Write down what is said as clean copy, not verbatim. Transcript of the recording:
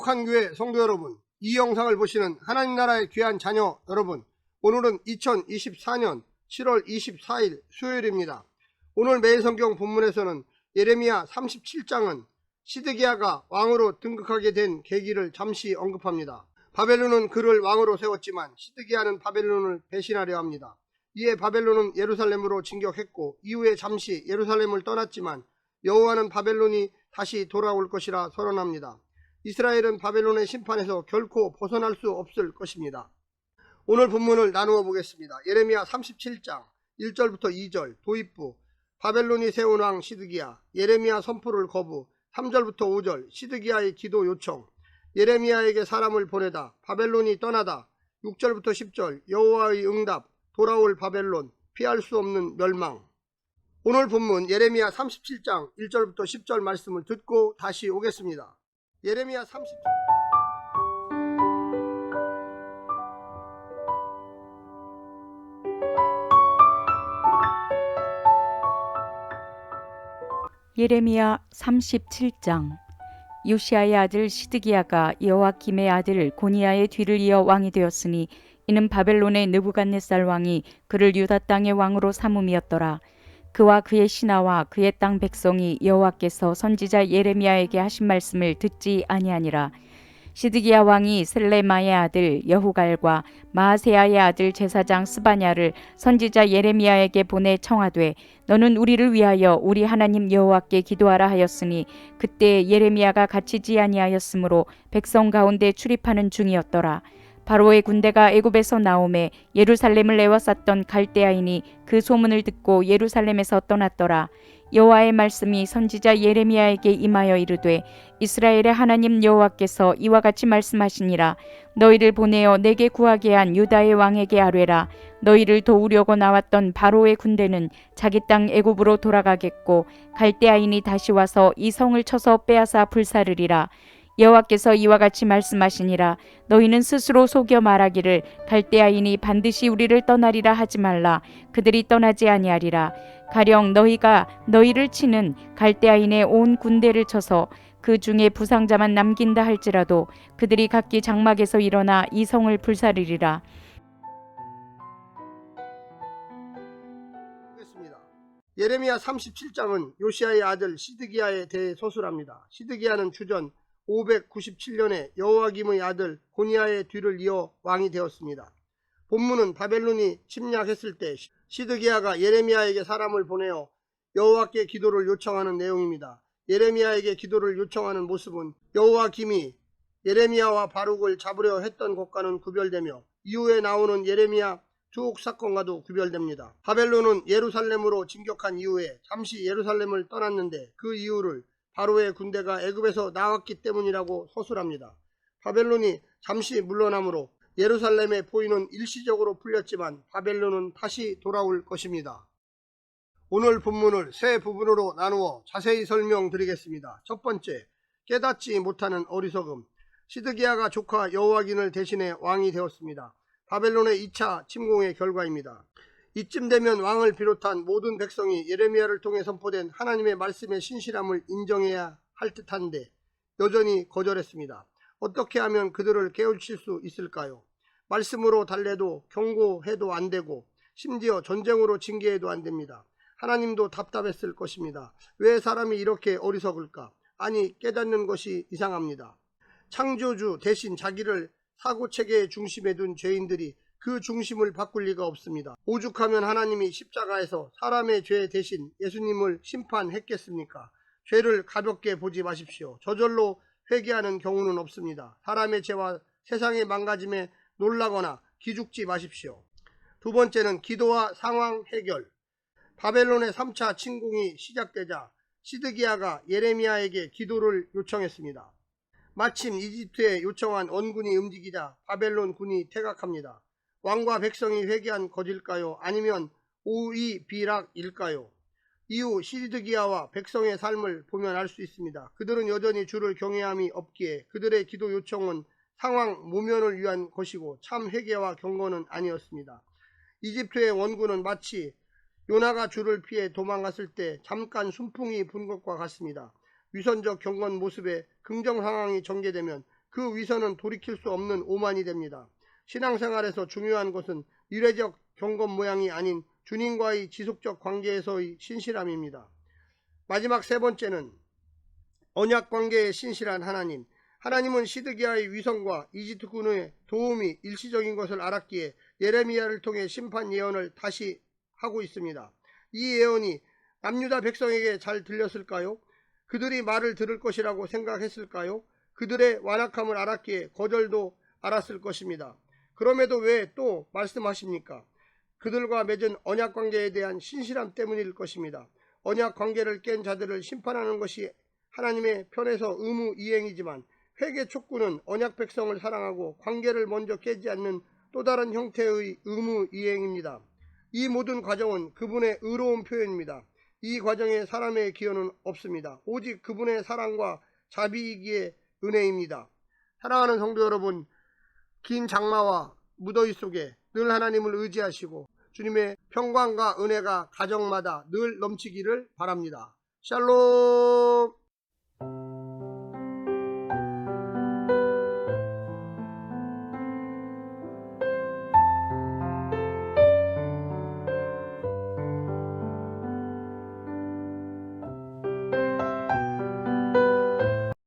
거룩한 교회 성도 여러분, 이 영상을 보시는 하나님 나라의 귀한 자녀 여러분, 오늘은 2024년 7월 24일 수요일입니다. 오늘 매일 성경 본문에서는 예레미야 37장은 시드기야가 왕으로 등극하게 된 계기를 잠시 언급합니다. 바벨론은 그를 왕으로 세웠지만 시드기야는 바벨론을 배신하려 합니다. 이에 바벨론은 예루살렘으로 진격했고 이후에 잠시 예루살렘을 떠났지만 여호와는 바벨론이 다시 돌아올 것이라 선언합니다. 이스라엘은 바벨론의 심판에서 결코 벗어날 수 없을 것입니다. 오늘 본문을 나누어 보겠습니다. 예레미야 37장 1절부터 2절 도입부, 바벨론이 세운 왕 시드기야, 예레미야 선포를 거부, 3절부터 5절 시드기야의 기도 요청, 예레미야에게 사람을 보내다, 바벨론이 떠나다, 6절부터 10절 여호와의 응답, 돌아올 바벨론, 피할 수 없는 멸망. 오늘 본문 예레미야 37장 1절부터 10절 말씀을 듣고 다시 오겠습니다. 예레미야 37장. 예레미야 37장. 요시야의 아들 시드기야가 여호와김의 아들 고니야의 뒤를 이어 왕이 되었으니 이는 바벨론의 느부갓네살 왕이 그를 유다 땅의 왕으로 삼음이었더라. 그와 그의 신하와 그의 땅 백성이 여호와께서 선지자 예레미야에게 하신 말씀을 듣지 아니하니라. 시드기야 왕이 셀레마의 아들 여후갈과 마아세야의 아들 제사장 스바냐를 선지자 예레미야에게 보내 청하되 너는 우리를 위하여 우리 하나님 여호와께 기도하라 하였으니 그때 예레미야가 갇히지 아니하였으므로 백성 가운데 출입하는 중이었더라. 바로의 군대가 애굽에서 나오매 예루살렘을 에워쌌던 갈대아인이 그 소문을 듣고 예루살렘에서 떠났더라. 여호와의 말씀이 선지자 예레미야에게 임하여 이르되 이스라엘의 하나님 여호와께서 이와 같이 말씀하시니라. 너희를 보내어 내게 구하게 한 유다의 왕에게 아뢰라. 너희를 도우려고 나왔던 바로의 군대는 자기 땅 애굽으로 돌아가겠고 갈대아인이 다시 와서 이 성을 쳐서 빼앗아 불사르리라. 여호와께서 이와 같이 말씀하시니라. 너희는 스스로 속여 말하기를 갈대아인이 반드시 우리를 떠나리라 하지 말라. 그들이 떠나지 아니하리라. 가령 너희가 너희를 치는 갈대아인의 온 군대를 쳐서 그 중에 부상자만 남긴다 할지라도 그들이 각기 장막에서 일어나 이 성을 불사르리라. 예레미야 37장은 요시야의 아들 시드기야에 대해 서술합니다. 시드기야는 주전 597년에 여호와김의 아들 고니야의 뒤를 이어 왕이 되었습니다. 본문은 바벨론이 침략했을 때 시드기야가 예레미야에게 사람을 보내어 여호와께 기도를 요청하는 내용입니다. 예레미야에게 기도를 요청하는 모습은 여호와김이 예레미야와 바룩을 잡으려 했던 것과는 구별되며 이후에 나오는 예레미야 투옥 사건과도 구별됩니다. 바벨론은 예루살렘으로 진격한 이후에 잠시 예루살렘을 떠났는데 그 이유를 바로의 군대가 애굽에서 나왔기 때문이라고 서술합니다. 바벨론이 잠시 물러남으로 예루살렘의 포위는 일시적으로 풀렸지만 바벨론은 다시 돌아올 것입니다. 오늘 본문을 세 부분으로 나누어 자세히 설명드리겠습니다. 첫 번째, 깨닫지 못하는 어리석음. 시드기야가 조카 여호와긴을 대신해 왕이 되었습니다. 바벨론의 2차 침공의 결과입니다. 이쯤 되면 왕을 비롯한 모든 백성이 예레미야를 통해 선포된 하나님의 말씀의 신실함을 인정해야 할 듯한데 여전히 거절했습니다. 어떻게 하면 그들을 깨우칠 수 있을까요? 말씀으로 달래도 경고해도 안 되고 심지어 전쟁으로 징계해도 안 됩니다. 하나님도 답답했을 것입니다. 왜 사람이 이렇게 어리석을까? 아니, 깨닫는 것이 이상합니다. 창조주 대신 자기를 사고체계의 중심에 둔 죄인들이 그 중심을 바꿀 리가 없습니다. 오죽하면 하나님이 십자가에서 사람의 죄 대신 예수님을 심판했겠습니까? 죄를 가볍게 보지 마십시오. 저절로 회개하는 경우는 없습니다. 사람의 죄와 세상의 망가짐에 놀라거나 기죽지 마십시오. 두 번째는 기도와 상황 해결. 바벨론의 3차 침공이 시작되자 시드기야가 예레미야에게 기도를 요청했습니다. 마침 이집트에 요청한 원군이 움직이자 바벨론 군이 퇴각합니다. 왕과 백성이 회개한 것일까요? 아니면 오이비락일까요? 이후 시드기야와 백성의 삶을 보면 알 수 있습니다. 그들은 여전히 주를 경외함이 없기에 그들의 기도 요청은 상황 모면을 위한 것이고 참 회개와 경건은 아니었습니다. 이집트의 원군은 마치 요나가 주를 피해 도망갔을 때 잠깐 순풍이 분 것과 같습니다. 위선적 경건 모습에 긍정 상황이 전개되면 그 위선은 돌이킬 수 없는 오만이 됩니다. 신앙생활에서 중요한 것은 이례적 경건 모양이 아닌 주님과의 지속적 관계에서의 신실함입니다. 마지막 세 번째는 언약 관계에 신실한 하나님. 하나님은 시드기야의 위선과 이집트군의 도움이 일시적인 것을 알았기에 예레미야를 통해 심판 예언을 다시 하고 있습니다. 이 예언이 남유다 백성에게 잘 들렸을까요? 그들이 말을 들을 것이라고 생각했을까요? 그들의 완악함을 알았기에 거절도 알았을 것입니다. 그럼에도 왜 또 말씀하십니까? 그들과 맺은 언약 관계에 대한 신실함 때문일 것입니다. 언약 관계를 깬 자들을 심판하는 것이 하나님의 편에서 의무 이행이지만 회개 촉구는 언약 백성을 사랑하고 관계를 먼저 깨지 않는 또 다른 형태의 의무 이행입니다. 이 모든 과정은 그분의 의로운 표현입니다. 이 과정에 사람의 기여는 없습니다. 오직 그분의 사랑과 자비이기에 은혜입니다. 사랑하는 성도 여러분, 긴 장마와 무더위 속에 늘 하나님을 의지하시고 주님의 평강과 은혜가 가정마다 늘 넘치기를 바랍니다. 샬롬.